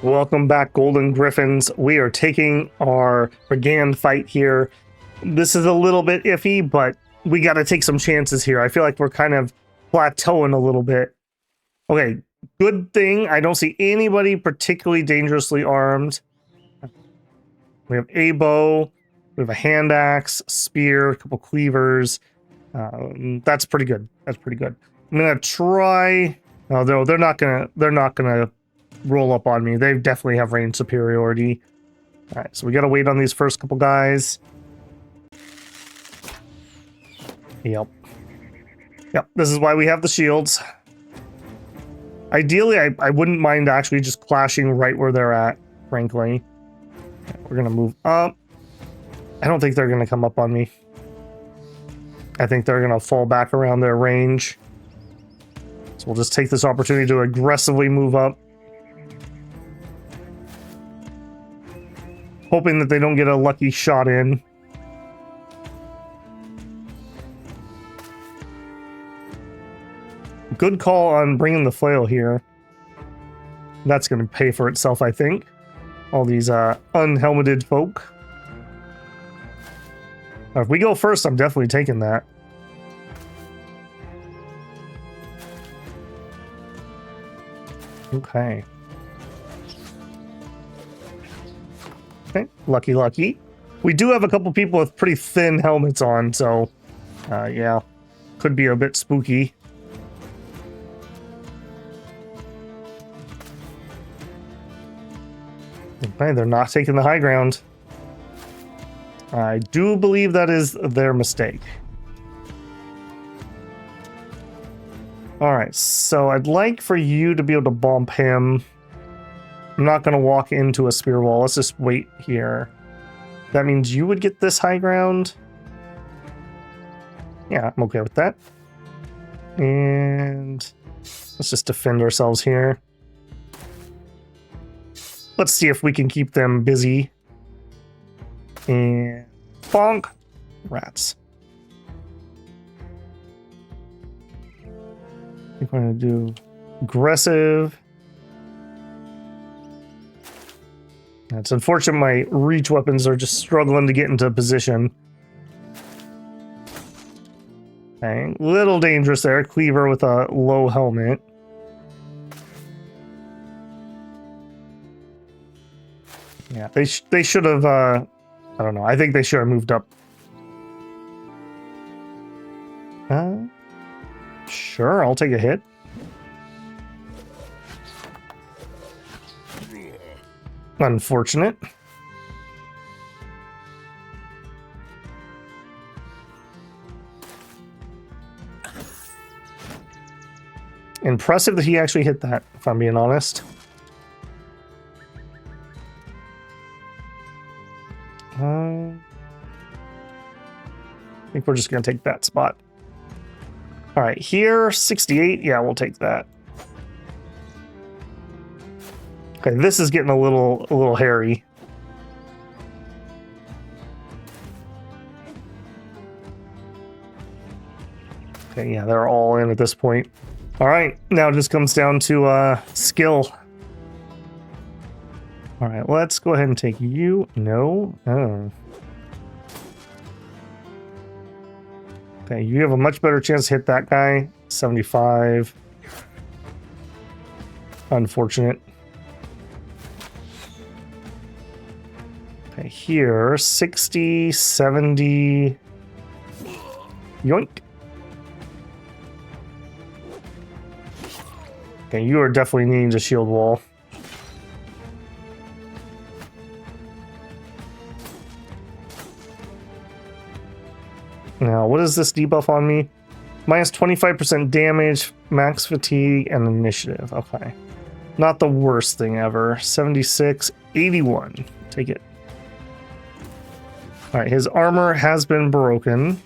Welcome back, Golden Griffins. We are taking our Brigand fight here. This is a little bit iffy, but we got to take some chances here. I feel like we're kind of plateauing a little bit. Okay, good thing I don't see anybody particularly dangerously armed. We have a bow, we have a hand axe, spear, a couple cleavers. That's pretty good. That's pretty good. I'm gonna try. Oh, no, they're not gonna roll up on me. They definitely have range superiority. All right, so we gotta wait on these first couple guys. Yep. This is why we have the shields. Ideally, I wouldn't mind actually just clashing right where they're at, frankly. We're gonna move up. I don't think they're gonna come up on me. I think they're gonna fall back around their range. So we'll just take this opportunity to aggressively move up. Hoping that they don't get a lucky shot in. Good call on bringing the flail here. That's going to pay for itself, I think. All these unhelmeted folk. If we go first, I'm definitely taking that. Okay. Okay, lucky. We do have a couple people with pretty thin helmets on, so yeah, could be a bit spooky. Okay, they're not taking the high ground. I do believe that is their mistake. All right, so I'd like for you to be able to bump him. I'm not going to walk into a spear wall. Let's just wait here. That means you would get this high ground. Yeah, I'm okay with that. And let's just defend ourselves here. Let's see if we can keep them busy. And bonk. Rats. I think we're going to do aggressive. It's unfortunate my reach weapons are just struggling to get into position. Okay, little dangerous there. Cleaver with a low helmet. Yeah, they should have, I don't know. I think they should have moved up. Sure, I'll take a hit. Unfortunate. Impressive that he actually hit that, if I'm being honest. I think we're just going to take that spot. All right, here, 68. Yeah, we'll take that. Okay, this is getting a little hairy. Okay, yeah, they're all in at this point. All right, now it just comes down to skill. All right, let's go ahead and take you. No. Oh. Okay, you have a much better chance to hit that guy. 75. Unfortunate. Okay, here, 60, 70. Yoink. Okay, you are definitely needing a shield wall. Now, what is this debuff on me? Minus 25% damage, max fatigue, and initiative. Okay. Not the worst thing ever. 76, 81. Take it. All right, his armor has been broken.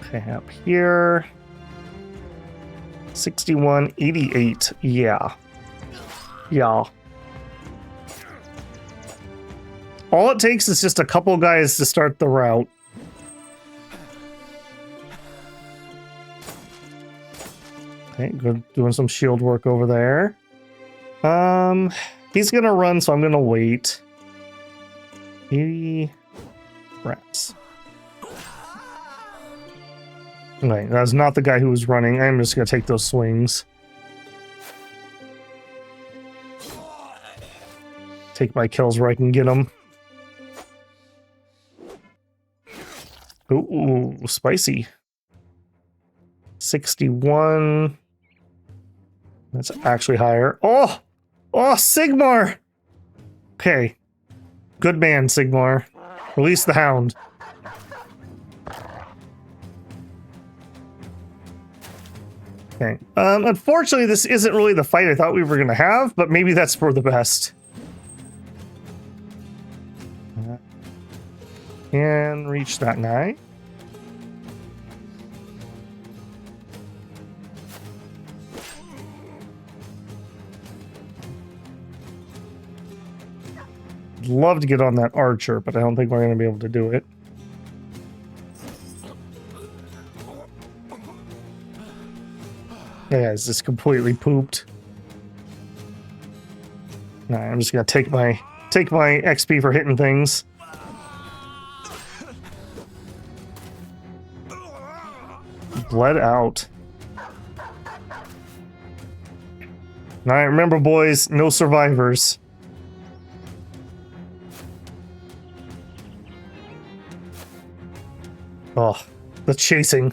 Okay, up here. 61, 88. Yeah. All it takes is just a couple guys to start the route. Okay, good. Doing some shield work over there. He's gonna run, so I'm gonna wait. 80 rats. Wait, that's not the guy who was running. I'm just gonna take those swings. Take my kills where I can get them. Ooh, spicy. 61. That's actually higher. Oh! Oh, Sigmar! Okay. Good man, Sigmar. Release the hound. Okay. Unfortunately, this isn't really the fight I thought we were going to have, but maybe that's for the best. And reach that guy. I'd love to get on that archer, but I don't think we're going to be able to do it. Yeah, it's just completely pooped. Alright, I'm just gonna take my XP for hitting things. Bled out. Alright, remember boys, no survivors. Oh, the chasing.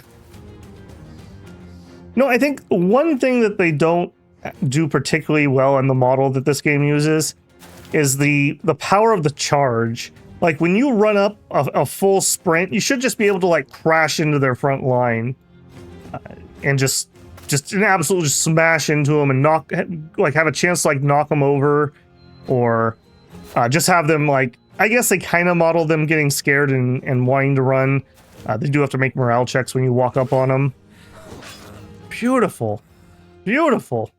No, I think one thing that they don't do particularly well in the model that this game uses is the power of the charge. Like when you run up a full sprint, you should just be able to like crash into their front line and just an absolute smash into them and have a chance to like knock them over, or just have them like, I guess they kind of model them getting scared and wanting to run. They do have to make morale checks when you walk up on them. Beautiful. Beautiful.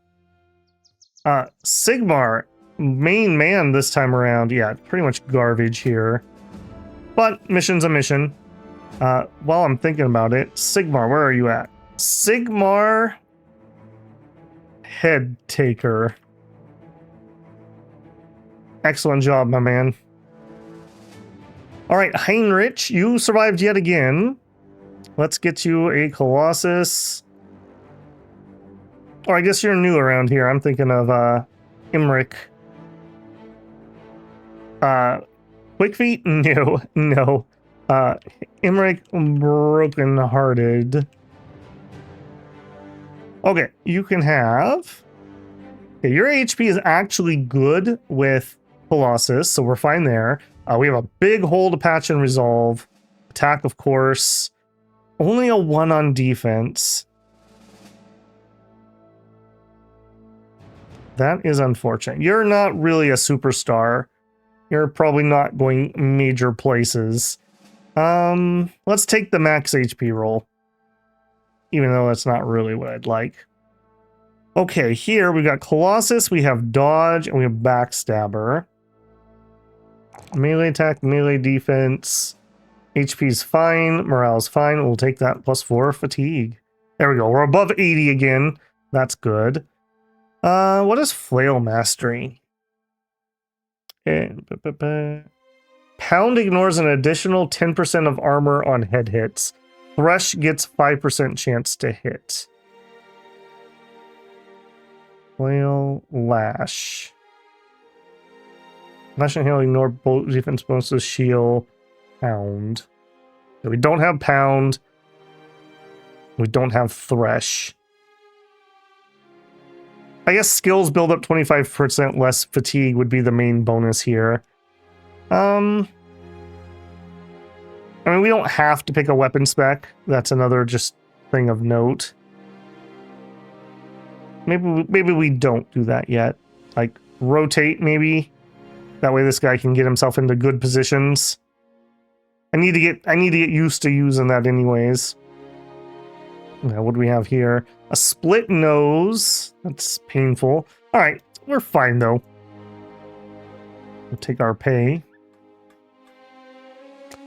Sigmar, main man this time around. Yeah, pretty much garbage here. But mission's a mission. While I'm thinking about it, Sigmar, where are you at? Sigmar Head Taker. Excellent job, my man. Alright, Heinrich, you survived yet again. Let's get you a Colossus. Oh, I guess you're new around here. I'm thinking of Imric. Quick Feet? No, no. Imric Brokenhearted. Okay, you can have... Okay, your HP is actually good with Colossus, so we're fine there. We have a big hole to patch and resolve. Attack, of course. Only a 1 on defense. That is unfortunate. You're not really a superstar. You're probably not going major places. Let's take the max HP roll. Even though that's not really what I'd like. Okay, here we got Colossus, we have Dodge, and we have Backstabber. Melee attack, melee defense. HP's fine, morale's fine. We'll take that +4 fatigue. There we go. We're above 80 again. That's good. What is Flail Mastery? Pound ignores an additional 10% of armor on head hits. Thresh gets 5% chance to hit. Flail Lash. Lash and Hail ignore both defense bonuses, shield, Pound. So we don't have Pound. We don't have Thresh. I guess skills build up 25% less fatigue would be the main bonus here. I mean, we don't have to pick a weapon spec. That's another just thing of note. Maybe we don't do that yet. Like, rotate, maybe. That way this guy can get himself into good positions. I need to get used to using that anyways. Now, what do we have here? A split nose. That's painful. Alright, we're fine though. We'll take our pay.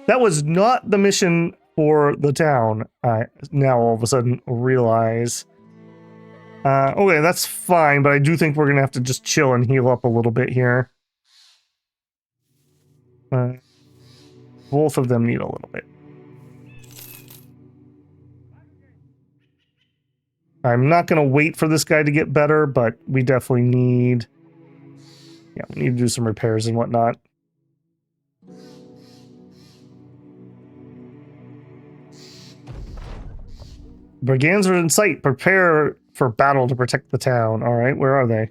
That was not the mission for the town. I now all of a sudden realize. Okay, that's fine, but I do think we're gonna have to just chill and heal up a little bit here. Both of them need a little bit. I'm not gonna wait for this guy to get better, but we definitely need... Yeah, we need to do some repairs and whatnot. Brigands are in sight. Prepare for battle to protect the town. All right, where are they?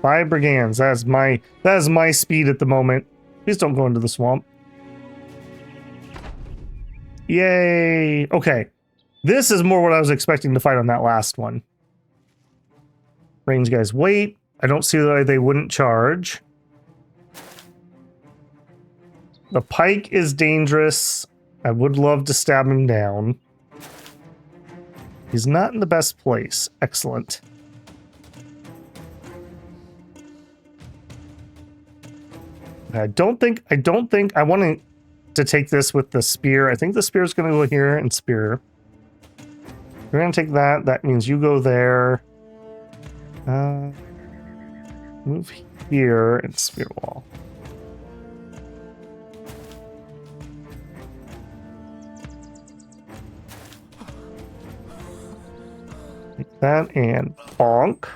5 brigands. That is my speed at the moment. Please don't go into the swamp. Yay! Okay, this is more what I was expecting to fight on that last one. Range guys, wait. I don't see why they wouldn't charge. The pike is dangerous. I would love to stab him down. He's not in the best place. Excellent. I don't think I want to take this with the spear. I think the spear is going to go here and spear. We're going to take that. That means you go there. Move here and spear wall. Take that and bonk.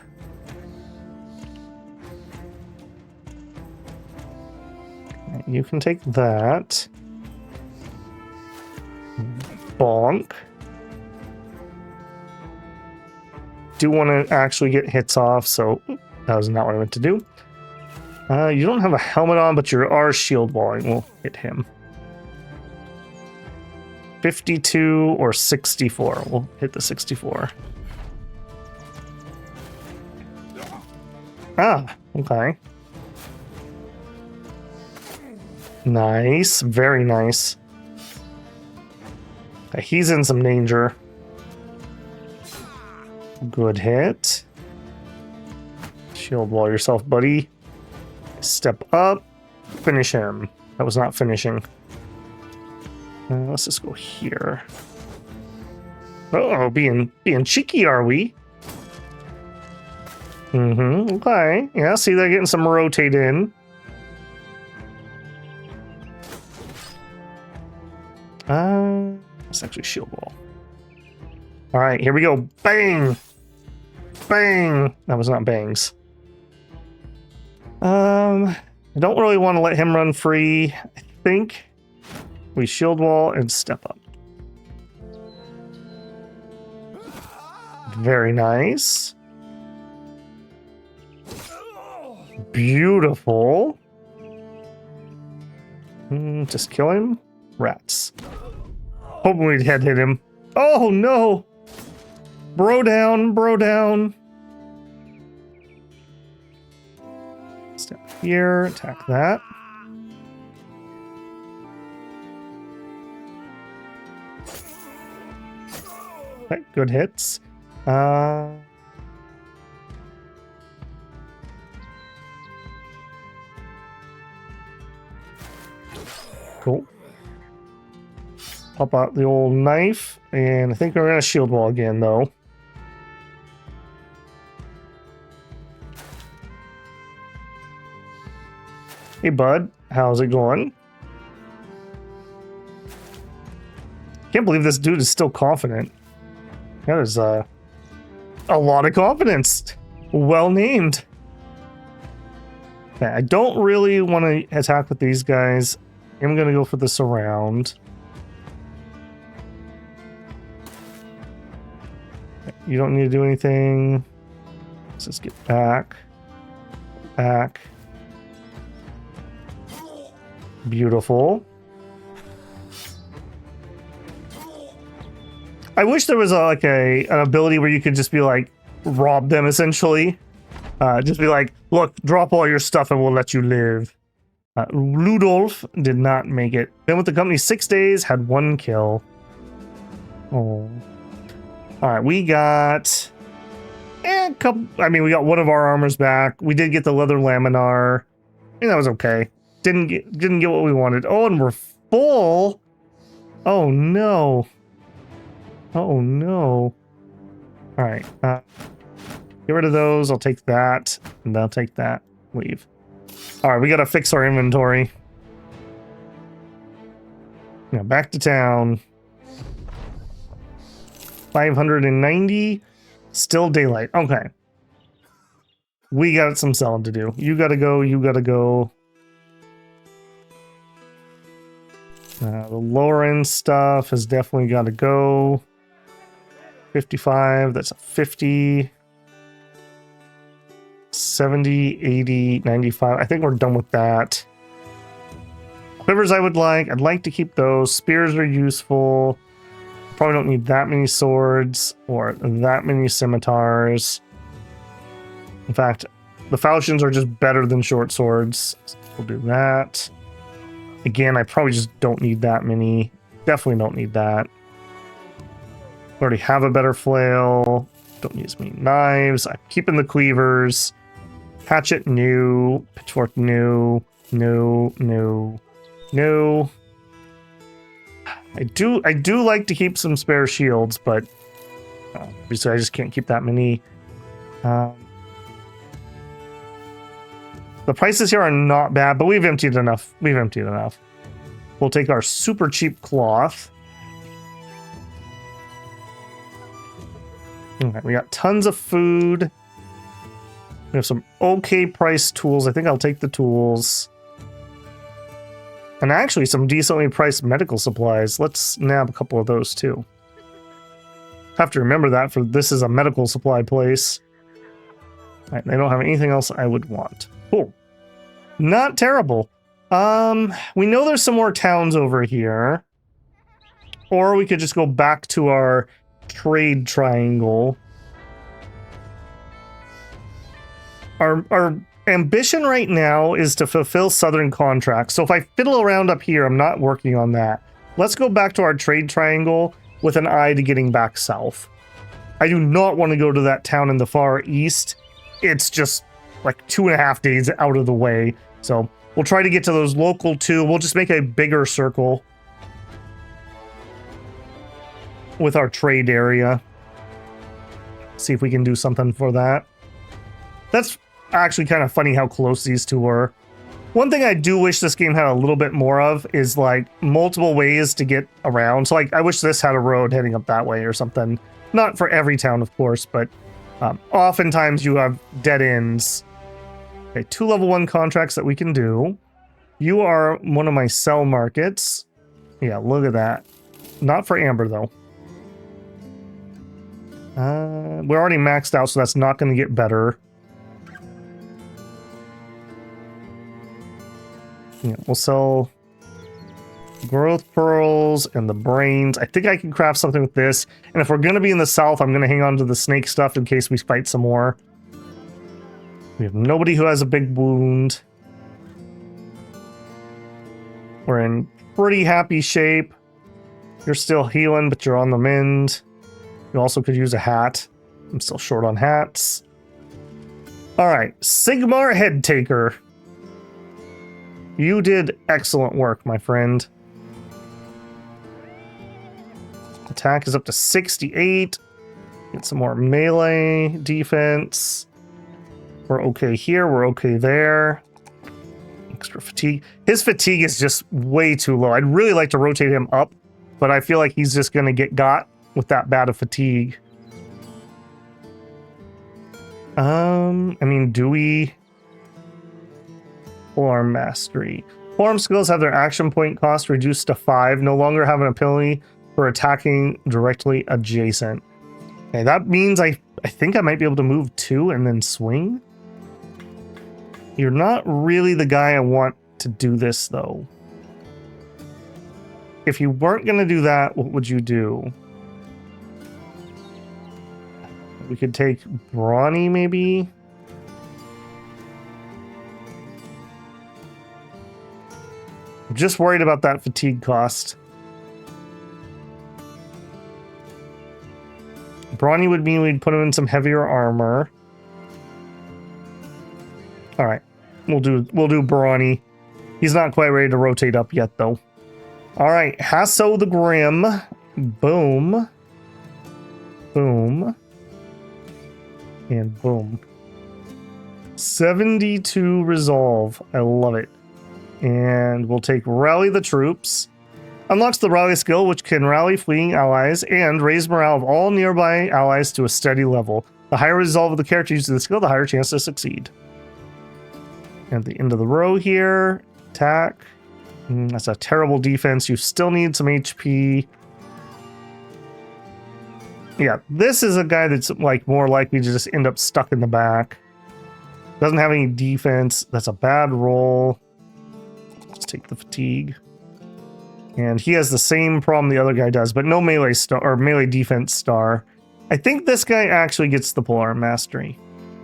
You can take that. Bonk. Do want to actually get hits off, so that was not what I meant to do. You don't have a helmet on, but you are shield walling. We'll hit him. 52 or 64. We'll hit the 64. Ah, okay. Nice, very nice. Okay, he's in some danger. Good hit. Shield wall yourself, buddy. Step up. Finish him. That was not finishing. Let's just go here. Oh, being cheeky, are we? Okay. Yeah, see, they're getting some rotate in. Let's actually shield wall. All right, here we go. Bang! Bang! That was not bangs. I don't really want to let him run free. I think we shield wall and step up. Very nice. Beautiful. Just kill him. Rats. Hoping we'd head hit him. Oh no! Bro down, bro down. Step here, attack that. Okay, good hits. Cool. Pop out the old knife, and I think we're gonna shield wall again, though. Hey, bud, how's it going? Can't believe this dude is still confident. That is a lot of confidence. Well named. Okay, I don't really want to attack with these guys. I'm gonna go for the surround. You don't need to do anything. Let's just get back. Back. Beautiful. I wish there was an ability where you could just be like, rob them essentially. Just be like, look, drop all your stuff and we'll let you live. Ludolf did not make it. Been with the company 6 days, had 1 kill. Oh. Alright, we got a couple. I mean, we got one of our armors back. We did get the leather laminar. I mean, that was okay. Didn't get what we wanted. Oh, and we're full. Oh no. Oh no. All right. Get rid of those. I'll take that. And I'll take that. Leave. All right. We got to fix our inventory. Now back to town. 590. Still daylight. Okay. We got some selling to do. You got to go. You got to go. The lower end stuff has definitely got to go. 55. That's a 50. 70, 80, 95. I think we're done with that. Quivers I would like. I'd like to keep those. Spears are useful. Probably don't need that many swords or that many scimitars. In fact, the falchions are just better than short swords. So we'll do that. Again, I probably just don't need that many. Definitely don't need that. Already have a better flail. Don't need as many knives. I'm keeping the cleavers. Hatchet, new. Pitchfork, new. New. I do like to keep some spare shields, but obviously I just can't keep that many. The prices here are not bad, but we've emptied enough. We'll take our super cheap cloth. Okay, we got tons of food. We have some okay priced tools. I think I'll take the tools. And actually some decently priced medical supplies. Let's nab a couple of those too. Have to remember that for this is a medical supply place. All right, they don't have anything else I would want. Cool. Not terrible. We know there's some more towns over here. Or we could just go back to our trade triangle. Our ambition right now is to fulfill southern contracts. So if I fiddle around up here, I'm not working on that. Let's go back to our trade triangle with an eye to getting back south. I do not want to go to that town in the far east. It's just like 2.5 days out of the way. So we'll try to get to those local two. We'll just make a bigger circle with our trade area. See if we can do something for that. That's actually kind of funny how close these two were. One thing I do wish this game had a little bit more of is like multiple ways to get around. So like I wish this had a road heading up that way or something. Not for every town, of course, but oftentimes you have dead ends. Okay, 2 level 1 contracts that we can do. You are one of my sell markets. Yeah, look at that. Not for Amber though. We're already maxed out, so that's not going to get better. Yeah, we'll sell growth pearls and the brains. I think I can craft something with this. And if we're going to be in the south, I'm going to hang on to the snake stuff in case we fight some more. We have nobody who has a big wound. We're in pretty happy shape. You're still healing, but you're on the mend. You also could use a hat. I'm still short on hats. All right, Sigmar Head Taker. You did excellent work, my friend. Attack is up to 68. Get some more melee defense. We're okay here. We're okay there. Extra fatigue. His fatigue is just way too low. I'd really like to rotate him up, but I feel like he's just going to get got with that bad of fatigue. I mean, do we... Forearm mastery. Forearm skills have their action point cost reduced to 5. No longer have an ability for attacking directly adjacent. Okay, that means I think I might be able to move 2 and then swing. You're not really the guy I want to do this, though. If you weren't going to do that, what would you do? We could take Brawny, maybe? I'm just worried about that fatigue cost. Brawny would mean we'd put him in some heavier armor. All right, we'll do Brawny. He's not quite ready to rotate up yet, though. All right, Hasso the Grim. Boom. Boom. And boom. 72 resolve. I love it. And we'll take rally the troops. Unlocks the rally skill, which can rally fleeing allies and raise morale of all nearby allies to a steady level. The higher resolve of the character uses the skill, the higher chance to succeed. At the end of the row here, attack. That's a terrible defense. You still need some HP. Yeah, this is a guy that's like more likely to just end up stuck in the back. Doesn't have any defense. That's a bad roll. Let's take the fatigue. And he has the same problem the other guy does, but no melee star or melee defense star. I think this guy actually gets the polearm mastery.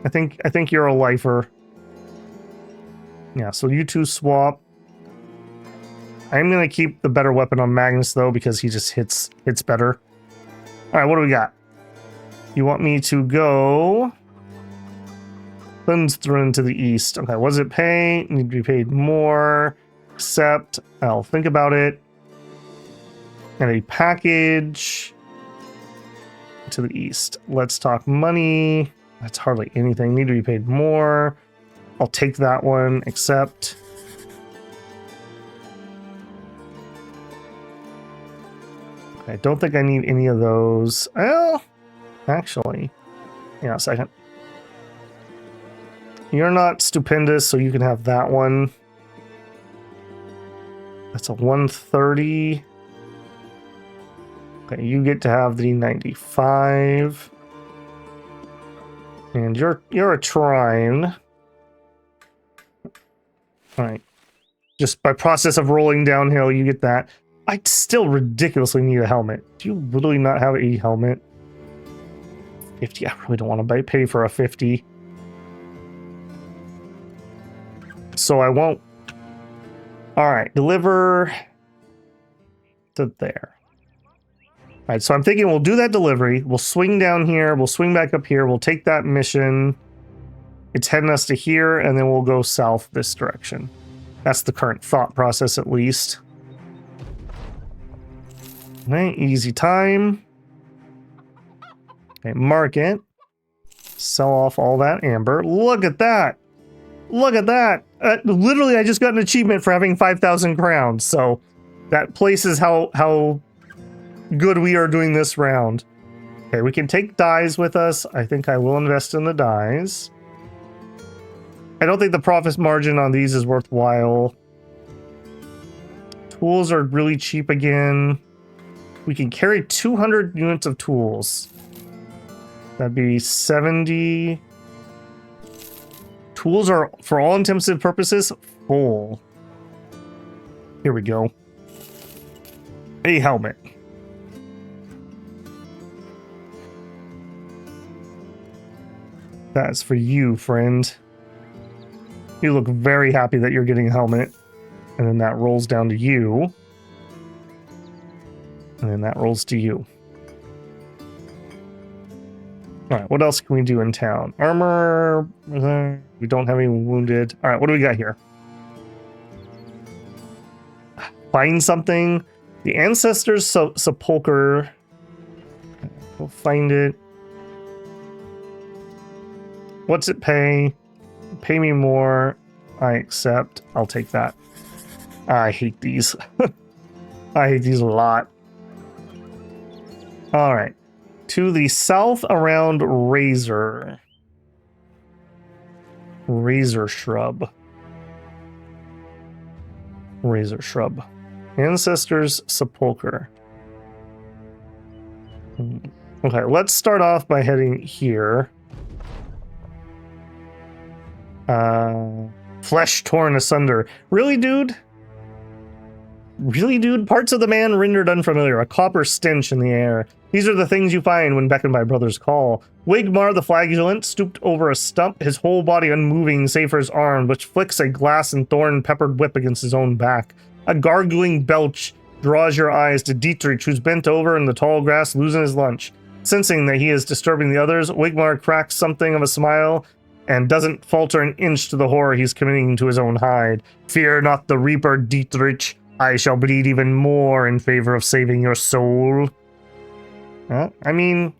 I think you're a lifer. Yeah, so you two swap. I'm gonna keep the better weapon on Magnus though, because he just hits better. Alright, what do we got? You want me to go Thunstron to the east. Okay, what does it pay? Need to be paid more. Accept. I'll think about it. And a package to the east. Let's talk money. That's hardly anything. Need to be paid more. I'll take that one. Accept. I don't think I need any of those. Well, actually, yeah, a second. You're not stupendous, so you can have that one. That's a 130. Okay, you get to have the 95. And you're a trine. All right. Just by process of rolling downhill, you get that. I still ridiculously need a helmet. Do you literally not have a helmet? 50. I really don't want to pay for a 50. So I won't. All right, deliver to there. All right, so I'm thinking we'll do that delivery. We'll swing down here. We'll swing back up here. We'll take that mission. It's heading us to here, and then we'll go south this direction. That's the current thought process, at least. Right, easy time. Okay, market. Sell off all that amber. Look at that. Look at that. Literally, I just got an achievement for having 5,000 crowns. So that places how good we are doing this round. Okay, we can take dyes with us. I think I will invest in the dyes. I don't think the profit margin on these is worthwhile. Tools are really cheap again. We can carry 200 units of tools. That'd be 70. Tools are, for all intents and purposes, full. Here we go. A helmet. That's for you, friend. You look very happy that you're getting a helmet. And then that rolls down to you. And then that rolls to you. Alright, what else can we do in town? Armor. We don't have any wounded. Alright, what do we got here? Find something. The Ancestors' Sepulchre. We'll find it. What's it pay? Pay me more. I accept. I'll take that. I hate these. I hate these a lot. All right. To the south around Razor. Razor Shrub. Razor Shrub. Ancestors' Sepulchre. Okay, let's start off by heading here. Flesh torn asunder. Really, dude? Really, dude? Parts of the man rendered unfamiliar. A copper stench in the air. These are the things you find when beckoned by brother's call. Wigmar the flagellant stooped over a stump, his whole body unmoving save for his arm, which flicks a glass and thorn-peppered whip against his own back. A gargling belch draws your eyes to Dietrich, who's bent over in the tall grass losing his lunch. Sensing that he is disturbing the others, Wigmar cracks something of a smile and doesn't falter an inch to the horror he's committing to his own hide. Fear not the Reaper, Dietrich. I shall bleed even more in favor of saving your soul. I mean,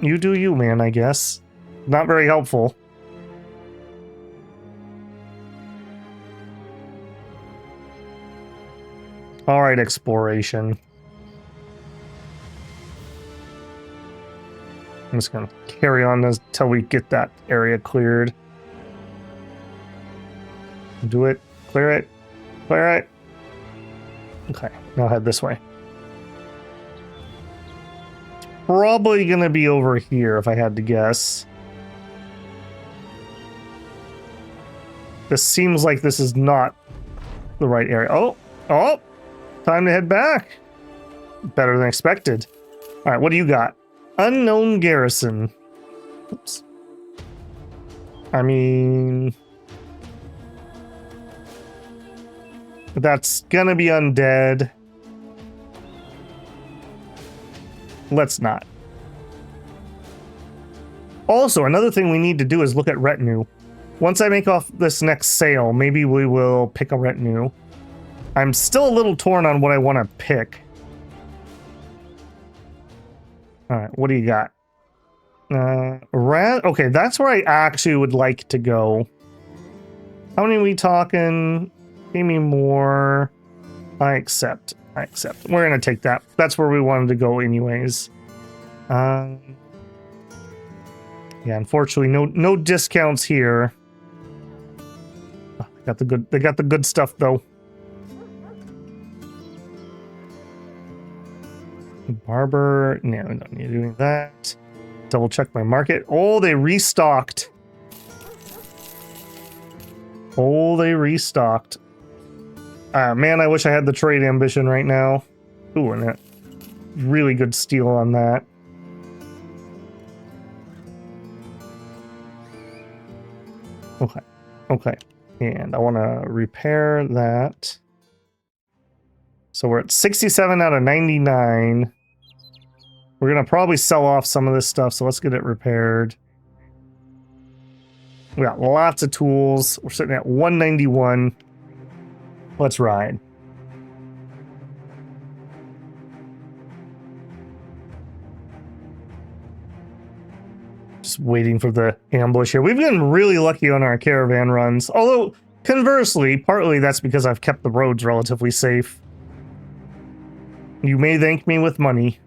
you do you, man, I guess. Not very helpful. All right, exploration. I'm just going to carry on until we get that area cleared. Do it. Clear it. Clear it. Okay, now head this way. Probably going to be over here if I had to guess. This seems like this is not the right area. Oh! Time to head back. Better than expected. All right, what do you got? Unknown garrison. Oops. I mean... that's gonna be undead. Let's not. Also, another thing we need to do is look at retinue. Once I make off this next sale, maybe we will pick a retinue. I'm still a little torn on what I want to pick. All right, what do you got? Okay, that's where I actually would like to go. How many are we talking? Give me more. I accept. We're gonna take that. That's where we wanted to go anyways. Yeah, unfortunately, no discounts here. Oh, they got the good stuff though. Barber, no, we don't need doing that. Double check my market. Oh, they restocked. Man, I wish I had the trade ambition right now. Ooh, and a really good steal on that. Okay. And I want to repair that. So we're at 67 out of 99. We're going to probably sell off some of this stuff, so let's get it repaired. We got lots of tools. We're sitting at 191. Let's ride. Just waiting for the ambush here. We've been really lucky on our caravan runs. Although, conversely, partly that's because I've kept the roads relatively safe. You may thank me with money.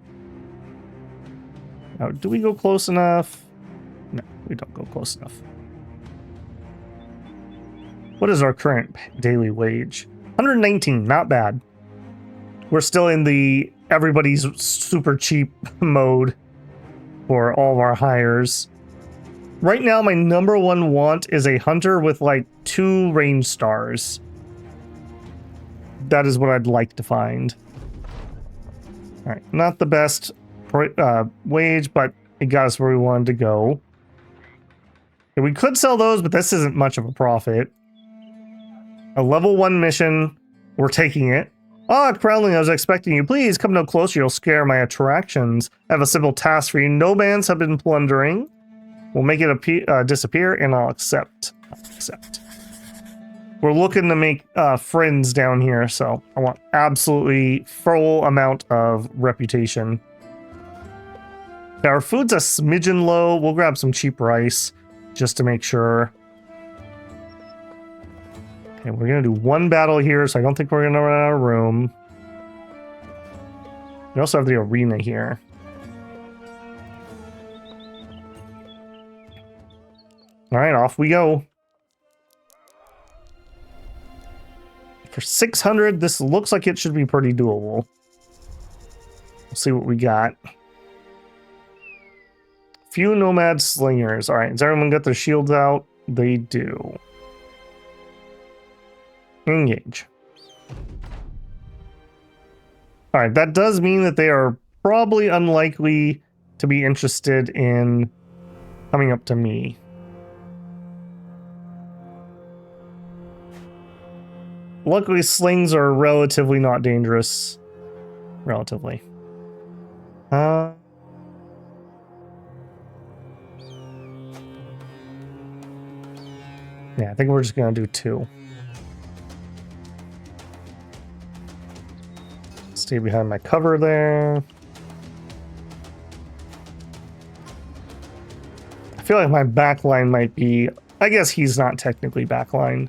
Now, do we go close enough? No, we don't go close enough. What is our current daily wage? 119, not bad. We're still in the everybody's super cheap mode for all of our hires. Right now, my number one want is a hunter with like 2 range stars. That is what I'd like to find. All right, not the best wage, but it got us where we wanted to go. And we could sell those, but this isn't much of a profit. A level 1 mission. We're taking it. Ah, Crowling, I was expecting you. Please come no closer. You'll scare my attractions. I have a simple task for you. Nomads have been plundering. We'll make it disappear, and I'll accept. We're looking to make friends down here, so I want absolutely full amount of reputation. Now, our food's a smidgen low. We'll grab some cheap rice just to make sure. Okay, we're going to do 1 battle here, so I don't think we're going to run out of room. We also have the arena here. All right, off we go. For 600, this looks like it should be pretty doable. We'll see what we got. Few Nomad slingers. All right, has everyone got their shields out? They do. Engage. All right, that does mean that they are probably unlikely to be interested in coming up to me. Luckily, slings are relatively not dangerous. Relatively. Yeah, I think we're just gonna do 2. Stay behind my cover there. I feel like my backline might be... I guess he's not technically backline.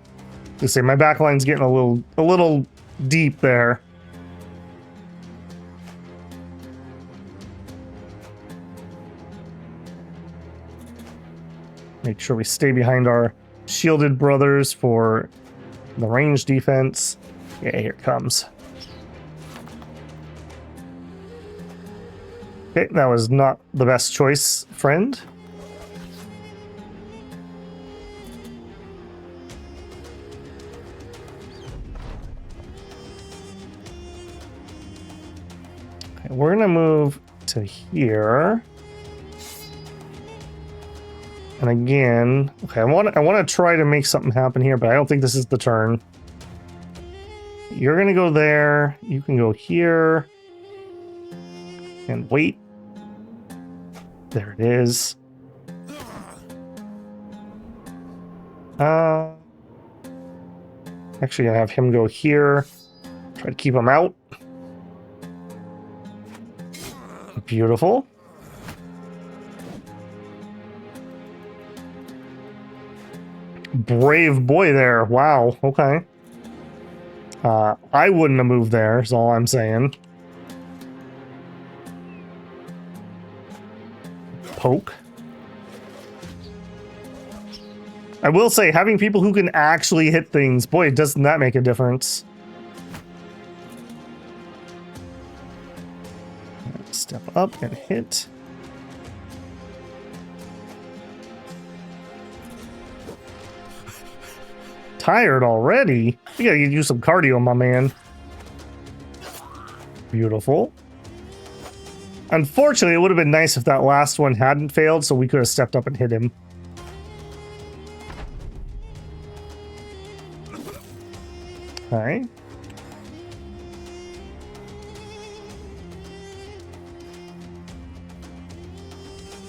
To say my backline's getting a little deep there. Make sure we stay behind our shielded brothers for the range defense. Yeah, here it comes. Okay, that was not the best choice, friend. Okay, we're gonna move to here. And again, okay, I want to try to make something happen here, but I don't think this is the turn. You're gonna go there. You can go here and wait. There it is. Actually, I have him go here. Try to keep him out. Beautiful. Brave boy there. Wow. Okay. I wouldn't have moved there, is all I'm saying. Poke. I will say, having people who can actually hit things, boy, doesn't that make a difference. Step up and hit. Tired already? You gotta use some cardio, my man. Beautiful. Unfortunately, it would have been nice if that last one hadn't failed, so we could have stepped up and hit him. Okay.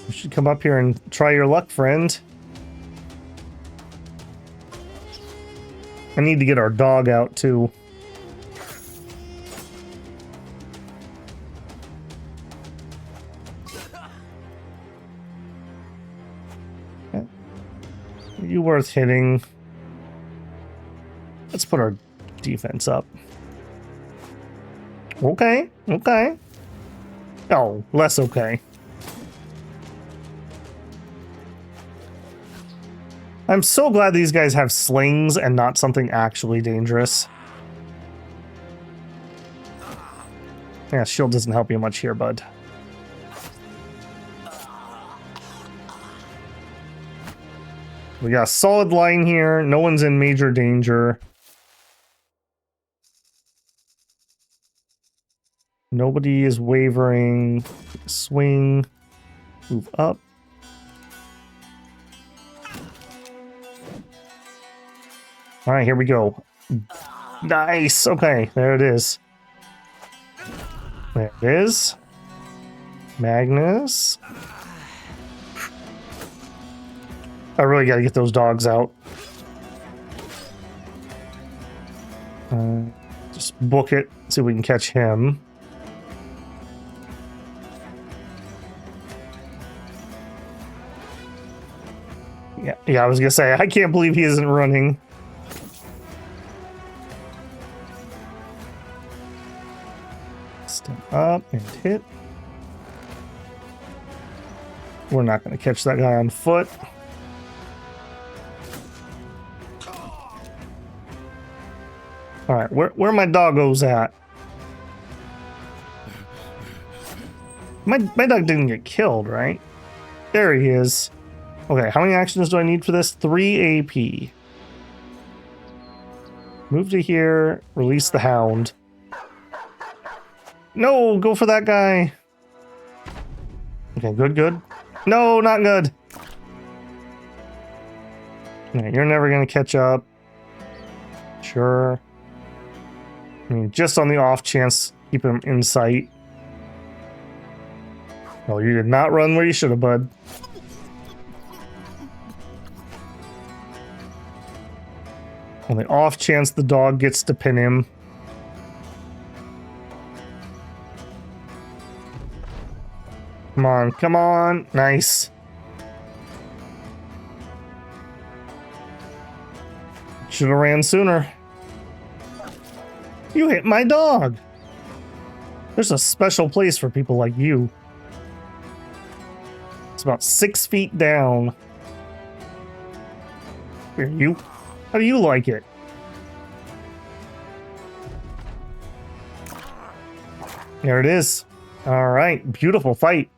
You should come up here and try your luck, friend. I need to get our dog out, too. Okay. Are you worth hitting? Let's put our defense up. Okay, okay. Oh, less okay. I'm so glad these guys have slings and not something actually dangerous. Yeah, shield doesn't help you much here, bud. We got a solid line here. No one's in major danger. Nobody is wavering. Swing. Move up. All right, here we go. Nice. Okay, there it is. There it is. Magnus. I really got to get those dogs out. Just book it. See if we can catch him. Yeah, I was gonna say, I can't believe he isn't running. Step up and hit. We're not gonna catch that guy on foot. All right, where my doggos at? My dog didn't get killed, right? There he is. Okay, how many actions do I need for this? 3 AP. Move to here, release the hound. No, go for that guy. Okay, good, good. No, not good. Okay, you're never gonna catch up. Sure. I mean, just on the off chance, keep him in sight. Oh, you did not run where you should have, bud. On the off chance the dog gets to pin him. Come on, come on. Nice. Should have ran sooner. You hit my dog. There's a special place for people like you. It's about 6 feet down. Here, you. How do you like it? There it is. All right, beautiful fight.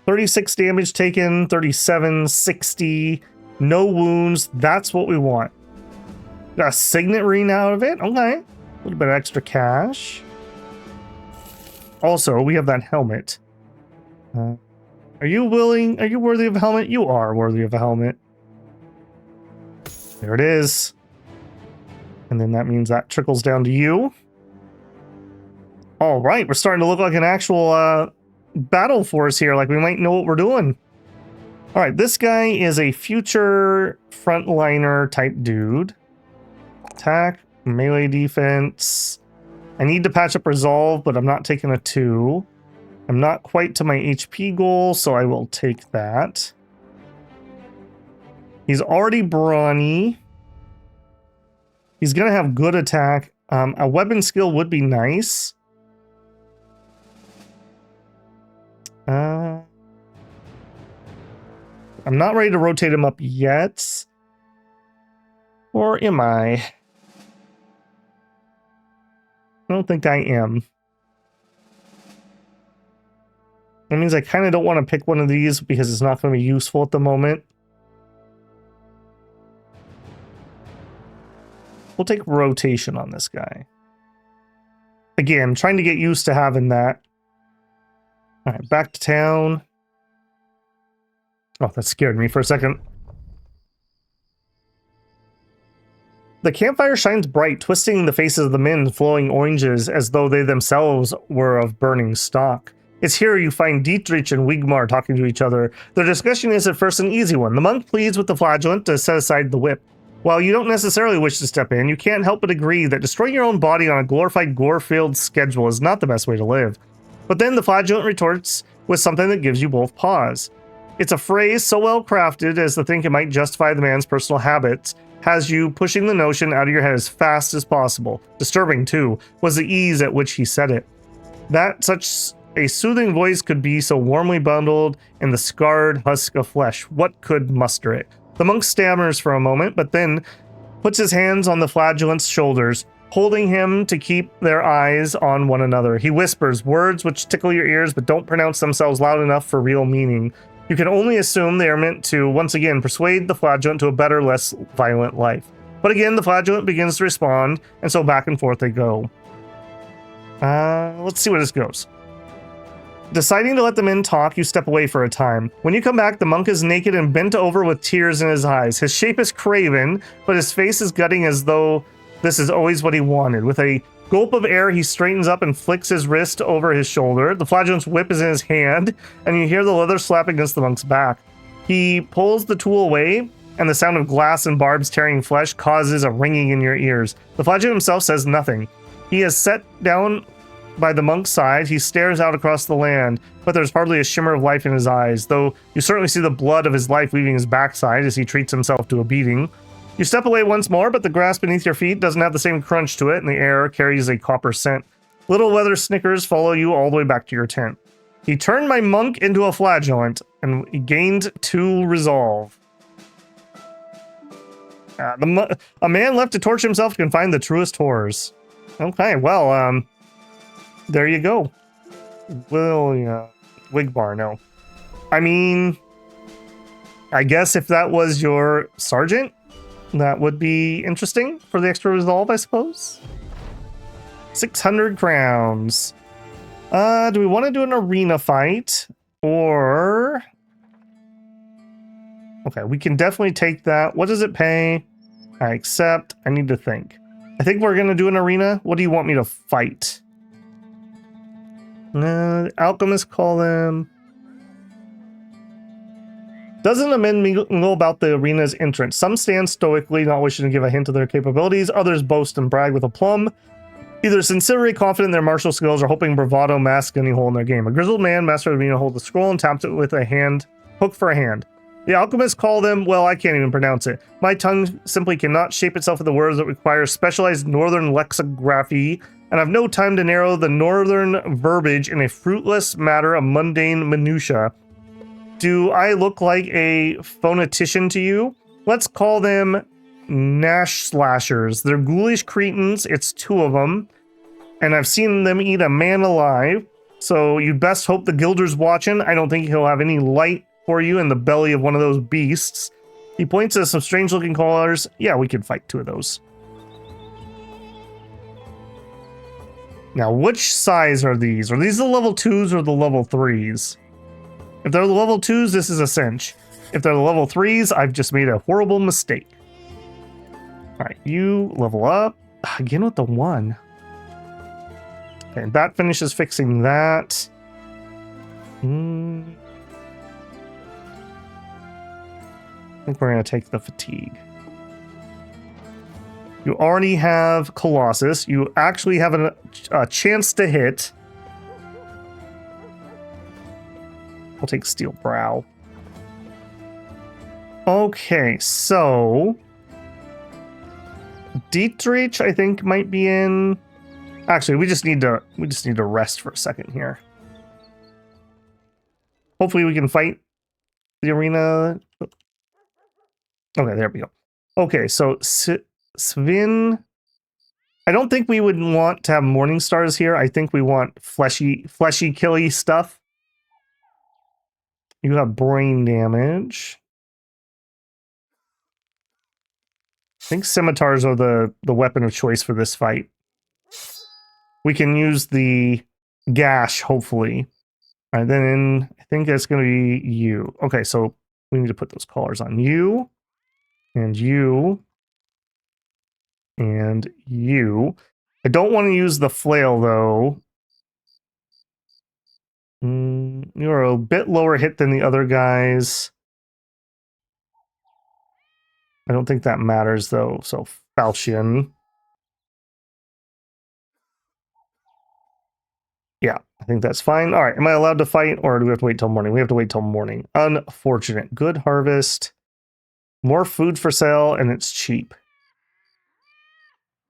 36 damage taken, 37, 60, no wounds. That's what we want. Got a signet ring out of it. Okay, a little bit of extra cash. Also, we have that helmet. Are you willing? Are you worthy of a helmet? You are worthy of a helmet. There it is. And then that means that trickles down to you. All right, we're starting to look like an actual battle force here. Like we might know what we're doing. All right, this guy is a future frontliner type dude. Attack, melee defense. I need to patch up resolve, but I'm not taking a 2. I'm not quite to my HP goal, so I will take that. He's already brawny. He's going to have good attack. A weapon skill would be nice. I'm not ready to rotate him up yet. Or am I? I don't think I am. That means I kind of don't want to pick one of these because it's not going to be useful at the moment. We'll take rotation on this guy. Again, trying to get used to having that. All right, back to town. Oh, that scared me for a second. The campfire shines bright, twisting the faces of the men flowing oranges as though they themselves were of burning stock. It's here you find Dietrich and Wigmar talking to each other. Their discussion is at first an easy one. The monk pleads with the flagellant to set aside the whip. While you don't necessarily wish to step in, you can't help but agree that destroying your own body on a glorified gore-filled schedule is not the best way to live. But then the flagellant retorts with something that gives you both pause. It's a phrase so well crafted as to think it might justify the man's personal habits, has you pushing the notion out of your head as fast as possible. Disturbing, too, was the ease at which he said it. That such a soothing voice could be so warmly bundled in the scarred husk of flesh. What could muster it? The monk stammers for a moment, but then puts his hands on the flagellant's shoulders, holding him to keep their eyes on one another. He whispers words which tickle your ears but don't pronounce themselves loud enough for real meaning. You can only assume they are meant to, once again, persuade the flagellant to a better, less violent life. But again, the flagellant begins to respond, and so back and forth they go. Let's see where this goes. Deciding to let the men talk, you step away for a time. When you come back, the monk is naked and bent over with tears in his eyes. His shape is craven, but his face is gutting as though this is always what he wanted. With a gulp of air, he straightens up and flicks his wrist over his shoulder. The flagellant's whip is in his hand, and you hear the leather slap against the monk's back. He pulls the tool away, and the sound of glass and barbs tearing flesh causes a ringing in your ears. The flagellant himself says nothing. He is set down by the monk's side. He stares out across the land, but there's hardly a shimmer of life in his eyes, though you certainly see the blood of his life leaving his backside as he treats himself to a beating. You step away once more, but the grass beneath your feet doesn't have the same crunch to it, and the air carries a copper scent. Little leather snickers follow you all the way back to your tent. He turned my monk into a flagellant, and he gained 2 resolve. A man left to torture himself can find the truest horrors. Okay, well, there you go. Wigbar, no. I mean, I guess if that was your sergeant, that would be interesting for the extra resolve, I suppose. 600 crowns. Do we want to do an arena fight? Or... okay, we can definitely take that. What does it pay? I accept. I need to think. I think we're going to do an arena. What do you want me to fight? Alchemists call them. Doesn't the men mingle about the arena's entrance? Some stand stoically, not wishing to give a hint of their capabilities. Others boast and brag with aplomb, either sincerely confident in their martial skills or hoping bravado masks any hole in their game. A grizzled man, master of the arena, holds a scroll and taps it with a hand hook for a hand. The alchemists call them, well, I can't even pronounce it. My tongue simply cannot shape itself into words that require specialized northern lexicography, and I've no time to narrow the northern verbiage in a fruitless matter of mundane minutia. Do I look like a phonetician to you? Let's call them Nash Slashers. They're ghoulish cretins. It's 2 of them. And I've seen them eat a man alive. So you'd best hope the Gilder's watching. I don't think he'll have any light for you in the belly of one of those beasts. He points at some strange looking collars. Yeah, we could fight 2 of those. Now, which size are these? Are these the level 2s or the level 3s? If they're the level 2s, this is a cinch. If they're the level 3s, I've just made a horrible mistake. Alright, you level up. Again with the 1. Okay, that finishes fixing that. I think we're going to take the fatigue. You already have Colossus. You actually have a chance to hit. I'll take Steel Brow. Okay, so Dietrich, I think, might be in. Actually, we just need to rest for a second here. Hopefully, we can fight the arena. Okay, there we go. Okay, so Svin. I don't think we would want to have Morning Stars here. I think we want fleshy, killy stuff. You have brain damage. I think scimitars are the weapon of choice for this fight. We can use the gash, hopefully. All right, then I think that's going to be you. Okay, so we need to put those collars on you. And you. And you. I don't want to use the flail, though. You're a bit lower hit than the other guys. I don't think that matters, though. So, Falchion. Yeah, I think that's fine. All right, am I allowed to fight, or do we have to wait till morning? We have to wait till morning. Unfortunate. Good harvest. More food for sale, and it's cheap.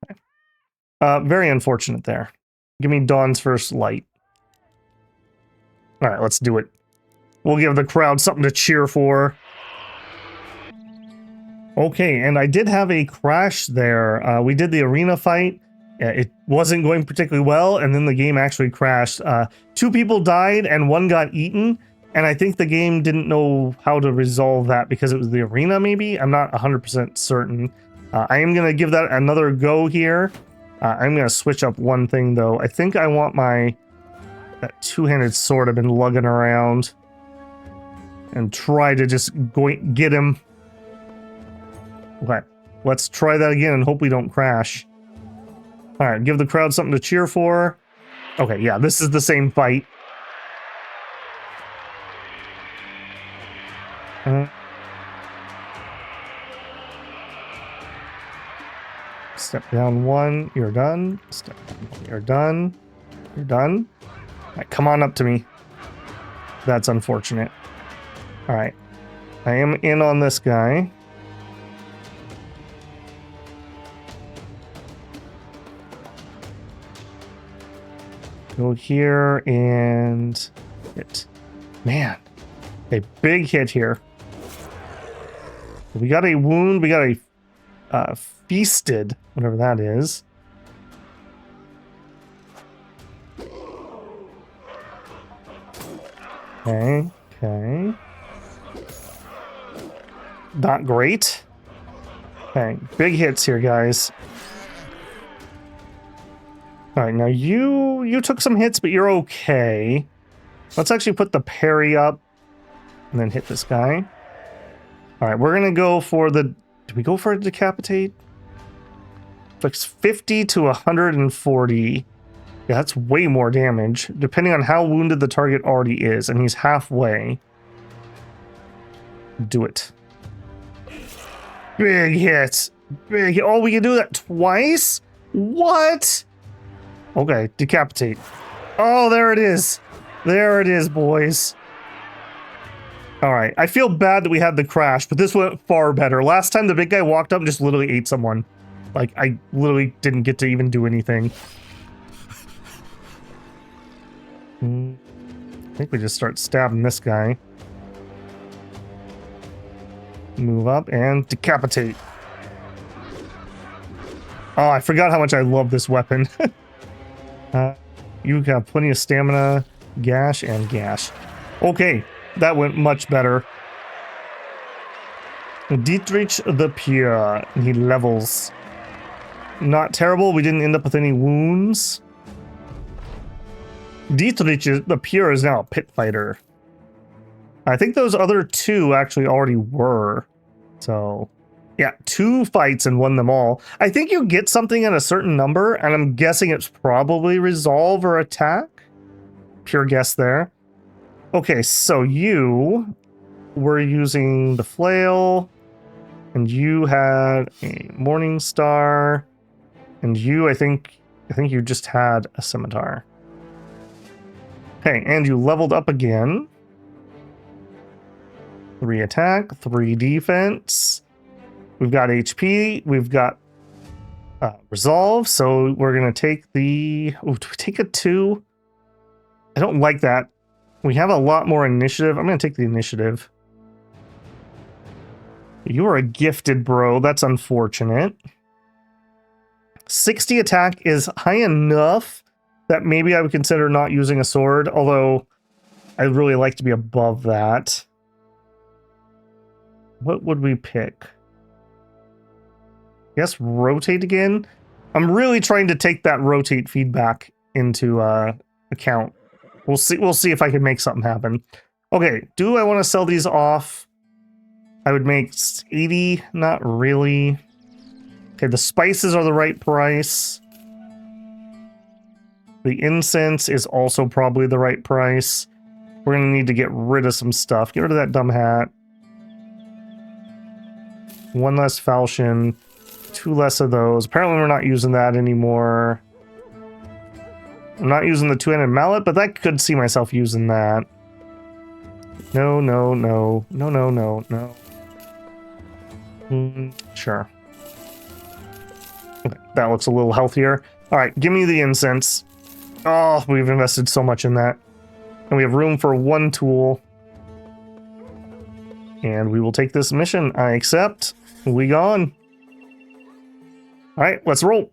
Okay. Very unfortunate there. Give me Dawn's First Light. All right, let's do it. We'll give the crowd something to cheer for. Okay, and I did have a crash there. We did the arena fight. It wasn't going particularly well, and then the game actually crashed. 2 people died, and 1 got eaten, and I think the game didn't know how to resolve that because it was the arena, maybe? I'm not 100% certain. I am going to give that another go here. I'm going to switch up one thing, though. I think I want that 2-handed sword I've been lugging around and try to just get him. Okay, let's try that again and hope we don't crash. All right, give the crowd something to cheer for. Okay, yeah, this is the same fight. Step down 1, you're done. Step down 1, you're done. You're done. All right, come on up to me. That's unfortunate. All right, I am in on this guy. Go here and hit. Man, a big hit here. We got a wound. We got a feasted, whatever that is. Okay. Not great. Okay, big hits here, guys. All right, now you took some hits, but you're okay. Let's actually put the parry up and then hit this guy. All right, we're gonna go for the. Did we go for a decapitate? It's 50 to 140. Yeah, that's way more damage, depending on how wounded the target already is, and he's halfway. Do it. Big hits. Big hit. Oh, we can do that twice? What? Okay, decapitate. Oh, there it is. There it is, boys. All right, I feel bad that we had the crash, but this went far better. Last time the big guy walked up and just literally ate someone. Like, I literally didn't get to even do anything. I think we just start stabbing this guy. Move up and decapitate. Oh, I forgot how much I love this weapon. You have plenty of stamina. Gash and gash. Okay, that went much better. Dietrich the Pure. He levels. Not terrible. We didn't end up with any wounds. Dietrich the Pure is now a pit fighter. I think those other two actually already were. So, yeah, 2 fights and won them all. I think you get something at a certain number, and I'm guessing it's probably resolve or attack. Pure guess there. Okay, so you were using the flail, and you had a morning star, and you, I think you just had a scimitar. Okay, and you leveled up again. 3 attack, 3 defense. We've got HP. We've got resolve. So we're gonna take the. Oh, do we take a 2? I don't like that. We have a lot more initiative. I'm gonna take the initiative. You are a gifted bro. That's unfortunate. 60 attack is high enough that maybe I would consider not using a sword. Although I'd really like to be above that. What would we pick? Yes, rotate again. I'm really trying to take that rotate feedback into account. We'll see if I can make something happen. Okay, do I want to sell these off? I would make 80, not really. Okay, the spices are the right price. The incense is also probably the right price. We're gonna need to get rid of some stuff. Get rid of that dumb hat. 1 less falchion, 2 less of those. Apparently we're not using that anymore. I'm not using the 2-handed mallet, but I could see myself using that. No, no, no. No, no, no, no. Sure. Okay, that looks a little healthier. Alright, give me the incense. Oh, we've invested so much in that. And we have room for 1 tool. And we will take this mission. I accept. We gone. Alright, let's roll.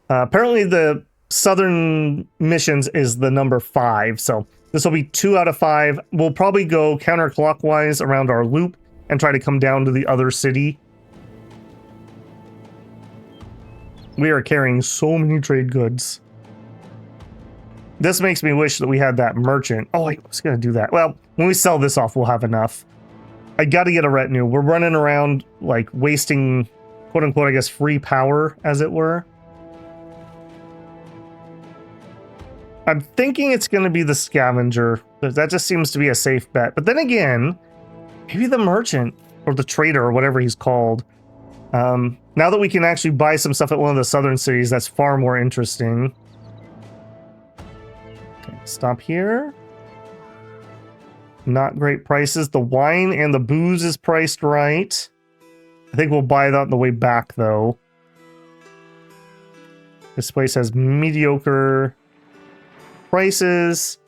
Apparently the southern missions is the number 5, so this will be 2 out of 5. We'll probably go counterclockwise around our loop and try to come down to the other city. We are carrying so many trade goods. This makes me wish that we had that merchant. Oh, I was going to do that. Well, when we sell this off, we'll have enough. I got to get a retinue. We're running around, like, wasting, quote-unquote, I guess, free power, as it were. I'm thinking it's going to be the scavenger. That just seems to be a safe bet. But then again, maybe the merchant, or the trader, or whatever he's called. Now that we can actually buy some stuff at one of the southern cities, that's far more interesting. Okay, stop here. Not great prices. The wine and the booze is priced right. I think we'll buy that on the way back, though. This place has mediocre prices.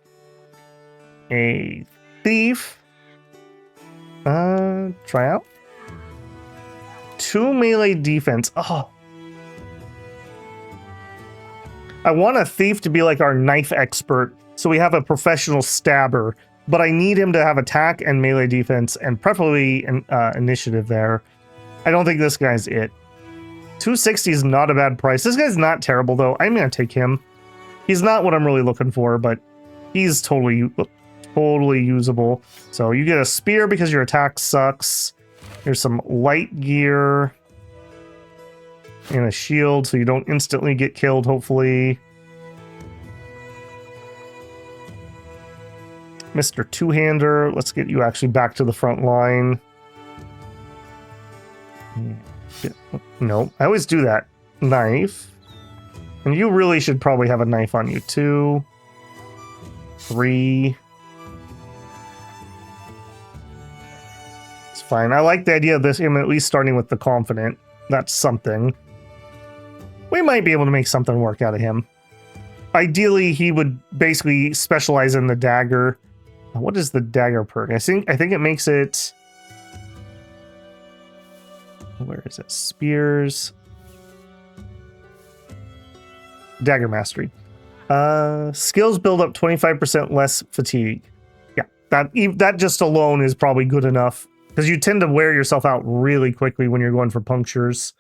A thief. Try out. 2 melee defense. Oh. I want a thief to be like our knife expert, so we have a professional stabber. But I need him to have attack and melee defense, and preferably initiative there. I don't think this guy's it. 260 is not a bad price. This guy's not terrible, though. I'm going to take him. He's not what I'm really looking for, but he's totally usable. So you get a spear because your attack sucks. There's some light gear. And a shield, so you don't instantly get killed, hopefully. Mr. Two-Hander, let's get you actually back to the front line. No, I always do that. Knife. And you really should probably have a knife on you, 2, 3. fine. I like the idea of this, him at least starting with the confident. That's something. We might be able to make something work out of him. Ideally, he would basically specialize in the dagger. What is the dagger perk? I think it makes it... Where is it? Spears. Dagger mastery. Skills build up 25% less fatigue. Yeah, that just alone is probably good enough. Because you tend to wear yourself out really quickly when you're going for punctures.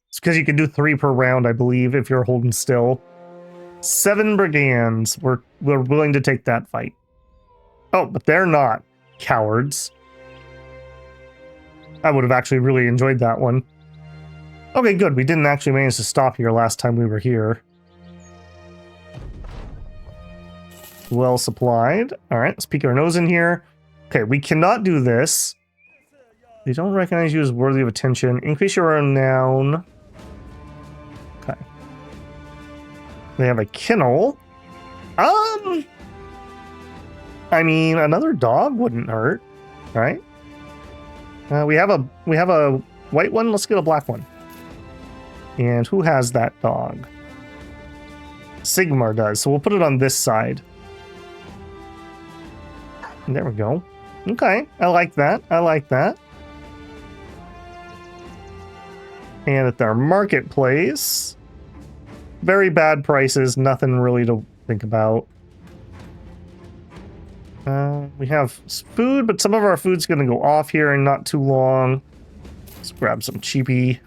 It's because you can do 3 per round, I believe, if you're holding still. 7 brigands. We're willing to take that fight. Oh, but they're not cowards. I would have actually really enjoyed that one. Okay, good. We didn't actually manage to stop here last time we were here. Well supplied. All right, let's peek our nose in here. Okay, we cannot do this. They don't recognize you as worthy of attention. Increase your renown. Okay. They have a kennel. I mean, another dog wouldn't hurt, right? We have a white one. Let's get a black one. And who has that dog? Sigmar does. So we'll put it on this side. There we go. Okay, I like that. I like that. And at their marketplace, very bad prices. Nothing really to think about. We have food, but some of our food's going to go off here in not too long. Let's grab some cheapy.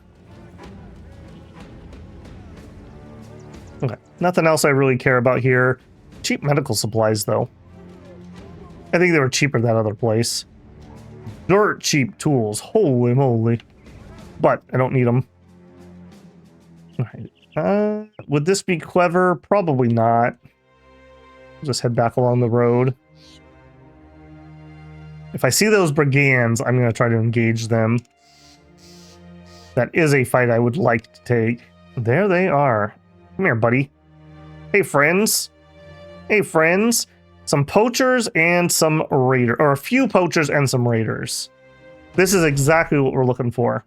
Okay, nothing else I really care about here. Cheap medical supplies, though. I think they were cheaper that other place. Dirt cheap tools. Holy moly. But I don't need them. All right. Would this be clever? Probably not. Just head back along the road. If I see those brigands, I'm going to try to engage them. That is a fight I would like to take. There they are. Come here, buddy. Hey, friends. Hey, friends. Some poachers and some raiders. Or a few poachers and some raiders. This is exactly what we're looking for.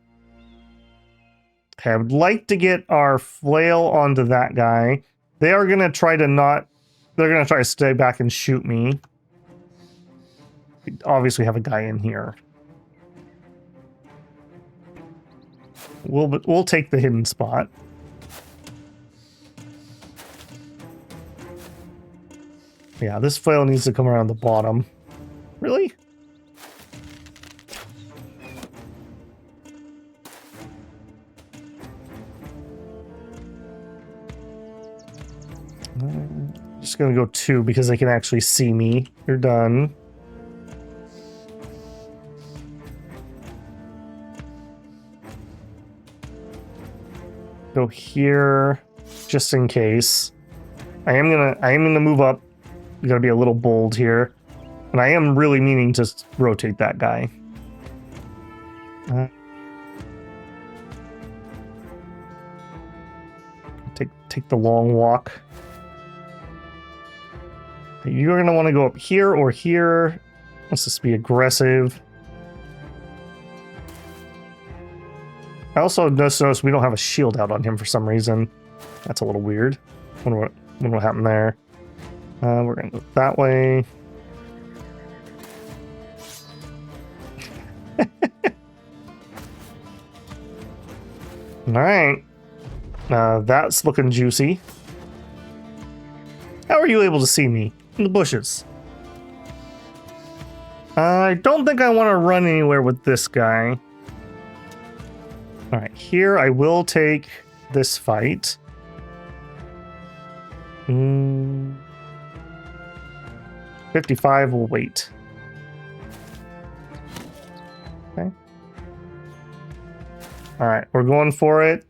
Okay, I would like to get our flail onto that guy. They are going to try to not... They're going to try to stay back and shoot me. We obviously have a guy in here. We'll take the hidden spot. Yeah, this flail needs to come around the bottom. Really? Just gonna go 2 because they can actually see me. You're done. Go here just in case. I am gonna move up. You gotta be a little bold here. And I am really meaning to rotate that guy. Take the long walk. You're gonna want to go up here or here. Let's just be aggressive. I also just noticed we don't have a shield out on him for some reason. That's a little weird. Wonder what happened there. We're gonna go that way. All right. That's looking juicy. How are you able to see me? In the bushes. I don't think I want to run anywhere with this guy. Alright, here I will take this fight. 55 will wait. Okay. Alright, we're going for it.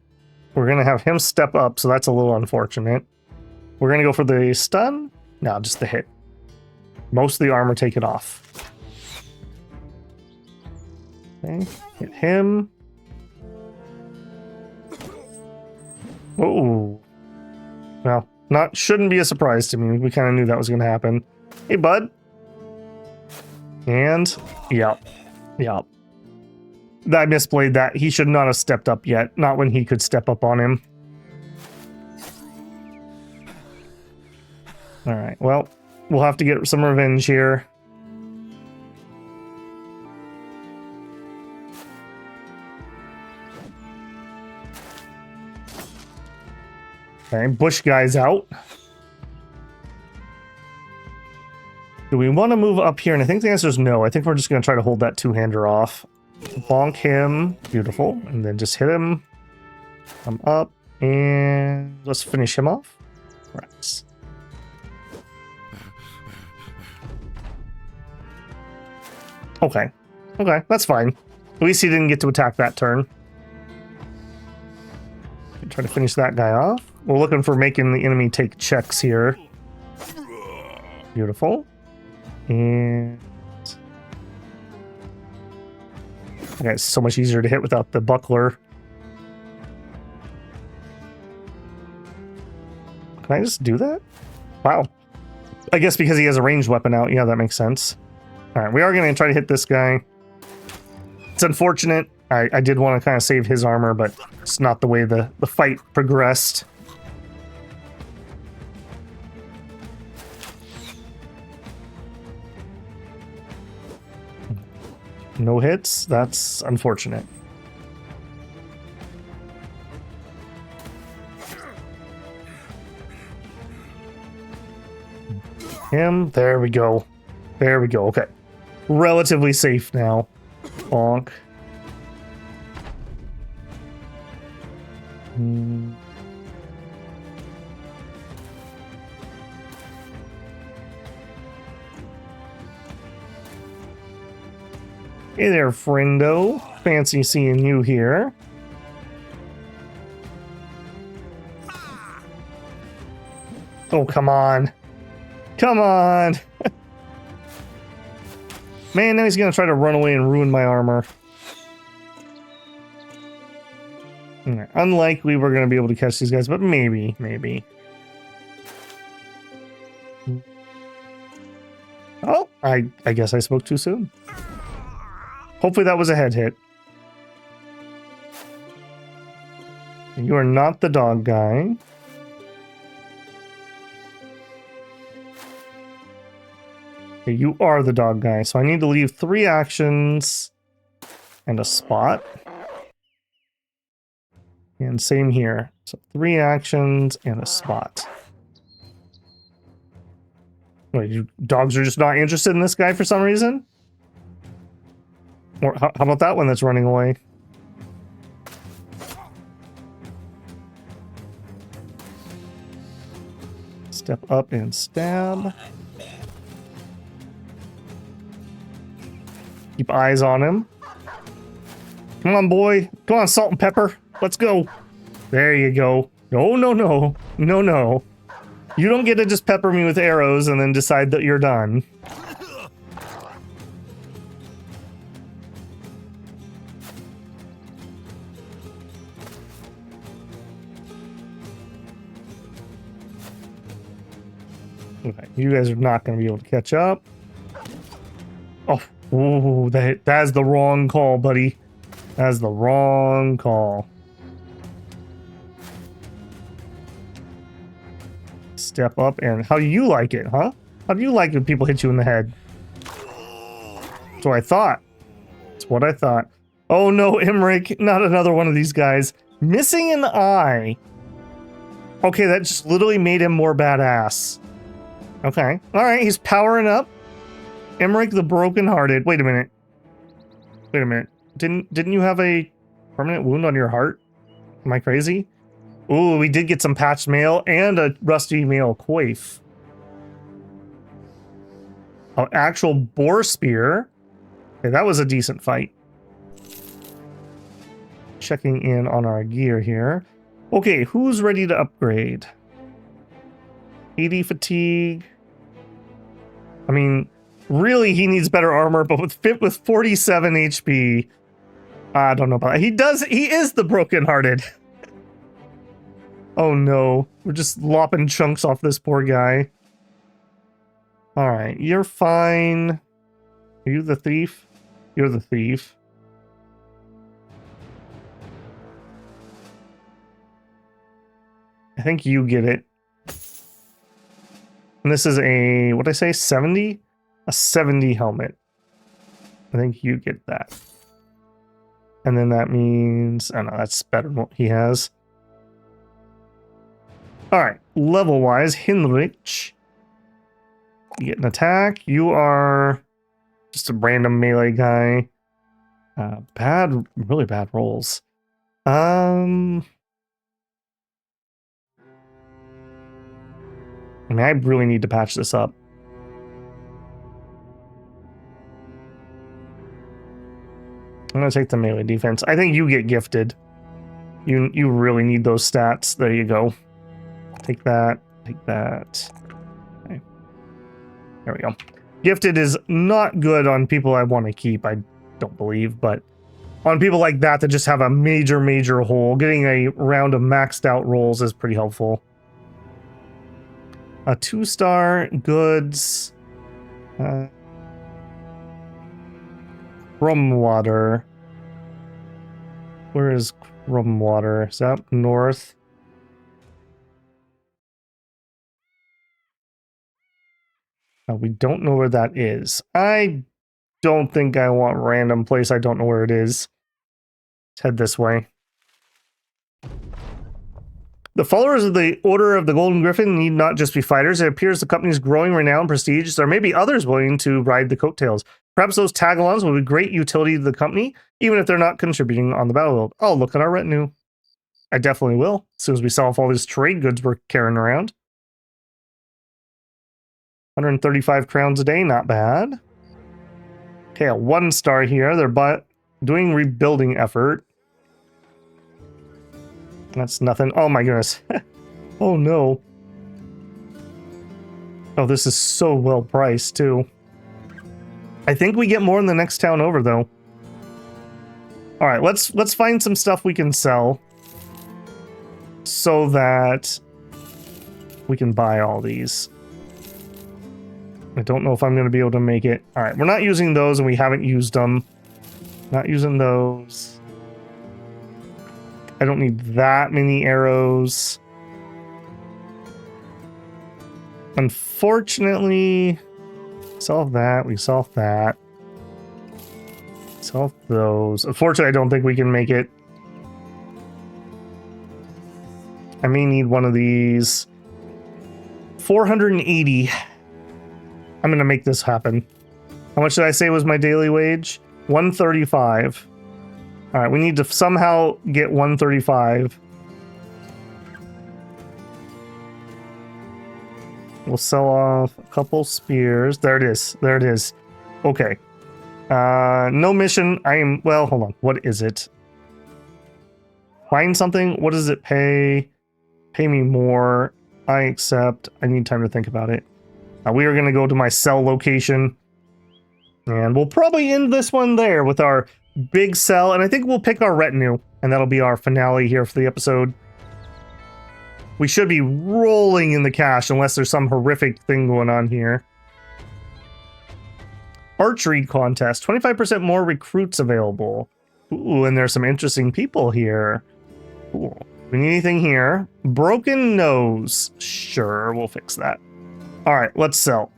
We're going to have him step up, so that's a little unfortunate. We're going to go for the stun. No, just the hit. Most of the armor taken off. Okay, hit him. Oh. Well, shouldn't be a surprise to me. We kind of knew that was going to happen. Hey, bud. And, yep. I misplayed that. He should not have stepped up yet. Not when he could step up on him. Alright, well, we'll have to get some revenge here. Okay, bush guy's out. Do we want to move up here? And I think the answer is no. I think we're just going to try to hold that two-hander off. Bonk him. Beautiful. And then just hit him. Come up. And let's finish him off. Right. Okay. Okay, that's fine. At least he didn't get to attack that turn. Try to finish that guy off. We're looking for making the enemy take checks here. Beautiful. And okay, it's so much easier to hit without the buckler. Can I just do that? Wow. I guess because he has a ranged weapon out. Yeah, that makes sense. All right, we are going to try to hit this guy. It's unfortunate. I did want to kind of save his armor, but it's not the way the fight progressed. No hits? That's unfortunate. Him. There we go. There we go. Okay. Relatively safe now. Bonk. Hey there, friendo. Fancy seeing you here. Oh, come on. Come on. Man, now he's going to try to run away and ruin my armor. Unlikely we're going to be able to catch these guys, but maybe. Oh, I guess I spoke too soon. Hopefully that was a head hit. You are not the dog guy. Okay, you are the dog guy, so I need to leave 3 actions and a spot. And same here. So 3 actions and a spot. Wait, you dogs are just not interested in this guy for some reason? Or how about that one that's running away? Step up and stab. Keep eyes on him. Come on, boy. Come on, salt and pepper. Let's go. There you go. No, no, no. No, no. You don't get to just pepper me with arrows and then decide that you're done. Okay, you guys are not going to be able to catch up. Oh, ooh, that's the wrong call, buddy. That's the wrong call. Step up and how do you like it, huh? How do you like when people hit you in the head? That's what I thought. That's what I thought. Oh no, Emmerich, not another one of these guys. Missing an eye. Okay, that just literally made him more badass. Okay. Alright, he's powering up. Emmerich the Brokenhearted. Wait a minute. Wait a minute. Didn't you have a permanent wound on your heart? Am I crazy? Ooh, we did get some patched mail and a rusty mail coif. Oh, actual boar spear. Okay, that was a decent fight. Checking in on our gear here. Okay, who's ready to upgrade? 80 fatigue. I mean, really, he needs better armor, but with 47 HP, I don't know about that. He is the brokenhearted. Oh no, we're just lopping chunks off this poor guy. All right, you're fine. Are you the thief? You're the thief. I think you get it. And this is a, what'd I say, 70? A 70 helmet. I think you get that. And then that means, I don't know, that's better than what he has. Alright, level-wise, Hinrich. You get an attack. You are just a random melee guy. Really bad rolls. I mean, I really need to patch this up. I'm gonna take the melee defense. I think you get gifted. You really need those stats. There you go. Take that. Take that. Okay. There we go. Gifted is not good on people I want to keep, I don't believe, but on people like that that just have a major hole, getting a round of maxed out rolls is pretty helpful. A 2-star, goods. Crumwater. Where is Crumwater? Is that up north? We don't know where that is. I don't think I want random place. I don't know where it is. Let's head this way. The followers of the Order of the Golden Gryphon need not just be fighters. It appears the company's growing renown and prestige. There may be others willing to ride the coattails. Perhaps those tagalongs will be great utility to the company, even if they're not contributing on the battlefield. Oh, look at our retinue. I definitely will, as soon as we sell off all these trade goods we're carrying around. 135 crowns a day, not bad. Okay, a 1-star here. They're doing rebuilding effort. That's nothing. Oh my goodness. Oh no. Oh, this is so well priced too. I think we get more in the next town over though. All right, let's find some stuff we can sell so that we can buy all these. I don't know if I'm going to be able to make it. All right, we're not using those and we haven't used them. Not using those. I don't need that many arrows. Unfortunately, solve that. We solved that. Solve those. Unfortunately, I don't think we can make it. I may need one of these. 480. I'm going to make this happen. How much did I say was my daily wage? 135. All right, we need to somehow get 135. We'll sell off a couple spears. There it is. There it is. Okay. No mission. Well, hold on. What is it? Find something. What does it pay? Pay me more. I accept. I need time to think about it. We are going to go to my sell location. And we'll probably end this one there with our big sell. And I think we'll pick our retinue. And that'll be our finale here for the episode. We should be rolling in the cash unless there's some horrific thing going on here. Archery contest. 25% more recruits available. Ooh, and there's some interesting people here. Cool. We need anything here? Broken nose. Sure, we'll fix that. All right, let's sell.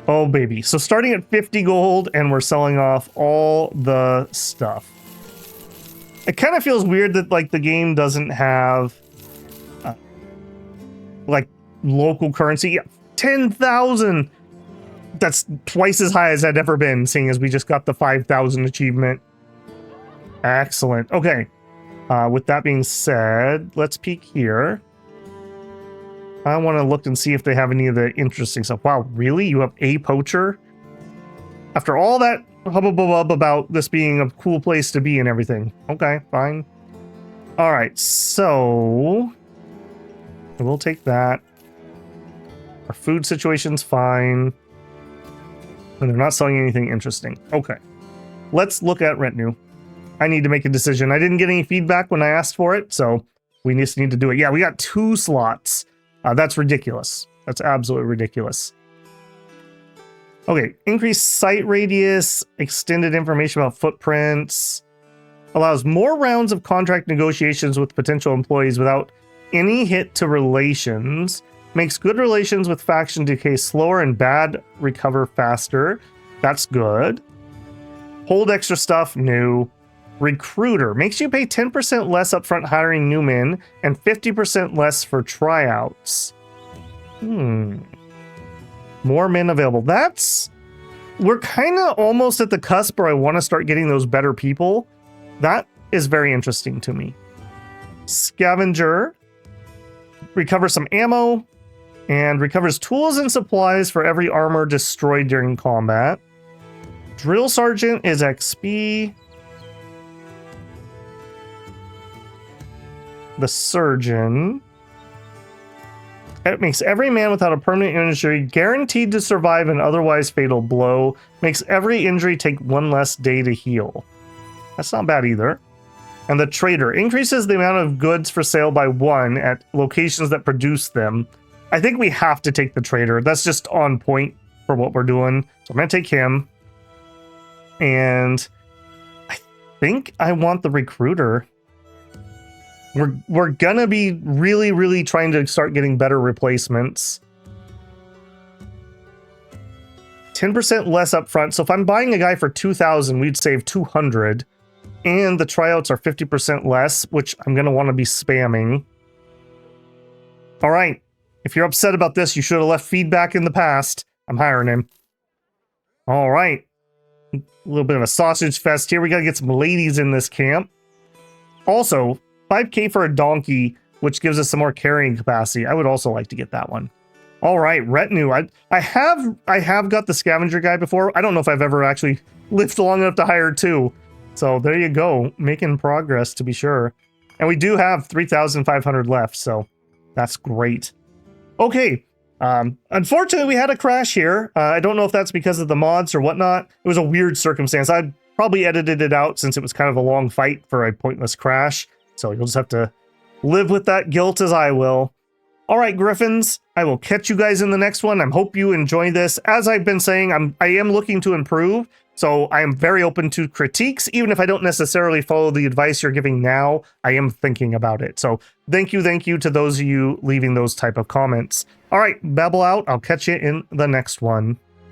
Oh, baby. So starting at 50 gold, and we're selling off all the stuff. It kind of feels weird that, like, the game doesn't have, like, local currency. Yeah, 10,000! That's twice as high as I'd ever been, seeing as we just got the 5,000 achievement. Excellent. Okay. With that being said, let's peek here. I want to look and see if they have any of the interesting stuff. Wow, really? You have a poacher? After all that hubbub about this being a cool place to be and everything. Okay, fine. All right, so we'll take that. Our food situation's fine. And they're not selling anything interesting. Okay, let's look at retinue. I need to make a decision. I didn't get any feedback when I asked for it, so we just need to do it. Yeah, we got 2 slots. That's ridiculous. That's absolutely ridiculous. Okay, increased sight radius, extended information about footprints. Allows more rounds of contract negotiations with potential employees without any hit to relations. Makes good relations with faction decay slower and bad recover faster. That's good. Hold extra stuff, new. Recruiter. Makes you pay 10% less upfront hiring new men and 50% less for tryouts. More men available. We're kind of almost at the cusp where I want to start getting those better people. That is very interesting to me. Scavenger. Recovers some ammo and recovers tools and supplies for every armor destroyed during combat. Drill Sergeant is XP. The Surgeon. It makes every man without a permanent injury guaranteed to survive an otherwise fatal blow. Makes every injury take 1 less day to heal. That's not bad either. And the Trader increases the amount of goods for sale by 1 at locations that produce them. I think we have to take the Trader. That's just on point for what we're doing. So I'm going to take him. And I think I want the Recruiter. We're going to be really, really trying to start getting better replacements. 10% less upfront. So if I'm buying a guy for 2,000, we'd save 200. And the tryouts are 50% less, which I'm going to want to be spamming. All right. If you're upset about this, you should have left feedback in the past. I'm hiring him. All right. A little bit of a sausage fest here. We got to get some ladies in this camp. Also, 5K for a donkey, which gives us some more carrying capacity. I would also like to get that one. All right, retinue. I have got the scavenger guy before. I don't know if I've ever actually lived long enough to hire 2. So there you go, making progress to be sure. And we do have 3,500 left, so that's great. Okay, unfortunately we had a crash here. I don't know if that's because of the mods or whatnot. It was a weird circumstance. I probably edited it out since it was kind of a long fight for a pointless crash. So you'll just have to live with that guilt as I will. All right, Griffins, I will catch you guys in the next one. I hope you enjoy this. As I've been saying, I am looking to improve. So I am very open to critiques. Even if I don't necessarily follow the advice you're giving now, I am thinking about it. So thank you to those of you leaving those type of comments. All right, babble out. I'll catch you in the next one.